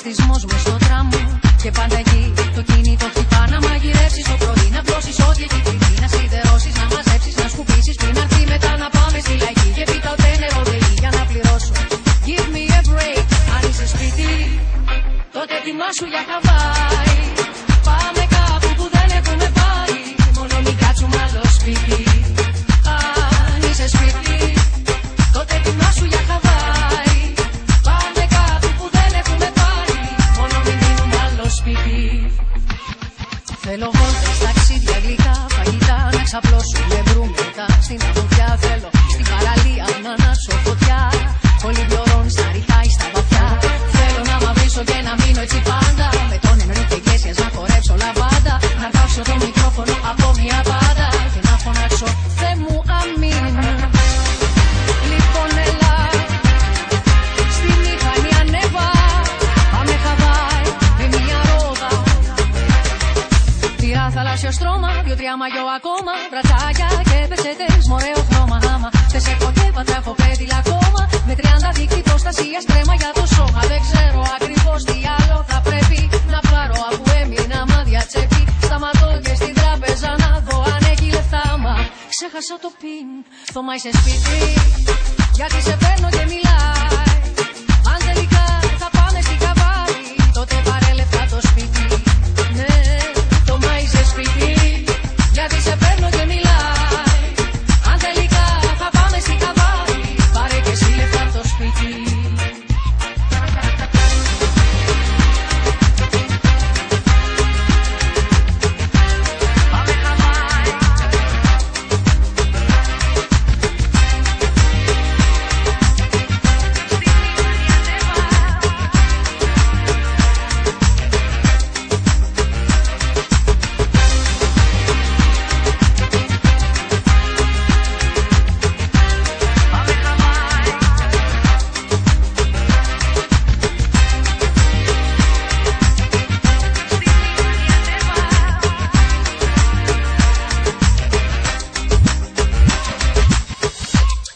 πολιτισμός μες στο τραμ. Και πάντα εκεί το κινητό χτυπά. Να μαγειρεύσεις το πρωί, να πλώσεις ό,τι έχει κρυφτεί. Να σιδερώσεις, να μαζέψεις, να σκουπίσεις. Πριν αρθεί μετά να πάμε στη λαϊκή. Και πίτα ούτε νερό δεν έχει για να πληρώσω. Give me a break. Αν είσαι σπίτι, τότε ετοιμάσου για Χαβάη. Πάμε κάπου που δεν έχουμε πάει. Μόνο μην κάτσουμε άλλο σπίτι. Αν είσαι σπίτι, τότε ετοιμάσου για Χαβάη. Πάμε κάπου που δεν έχουμε πάει. Μόνο μην μείνουμε άλλο σπίτι. Θέλω βόλτες, ταξίδια, γλυκά, φαγητά. Να ξαπλώσω, με μπρούμετα στην αμμουδιά. Θέλω στην παραλία να ανάσω φωτιά. Όλοι πληρώνουν στα ρηχά ή στα βαθιά. Θέλω να μαυρίσω και να μείνω έτσι πάντα. Με τον Ενρίκε Ιglesias να χορέψω λαβάντα. Να αρπάξω το μικρόφωνο από μια πάντα. Και να φωνάξω Θεέ μου αμήν. Λοιπόν έλα, στη μηχανή ανέβα. Πάμε Χαβάη με μια ρόδα. Πήρα θαλάσσιο στρώμα, 2-3 μαγιό ακόμα. Βρατσάκια και πεσέτες με ωραίο χρώμα. Άμα θες έχω και πατράφω πέτυλα ακόμα. Με 30 δίκτυ προστασίας κρέμα για το σώμα. Δεν ξέρω ακριβώς τι άλλο θα πρέπει να πάρω. Αφού έμεινα μάδια τσέπη. Σταματώ και στην τράπεζα να δω αν έχει λεφτά. Μα ξέχασα το πιν. Θωμά είσαι σπίτι, γιατί σε παίρνω και μιλάω.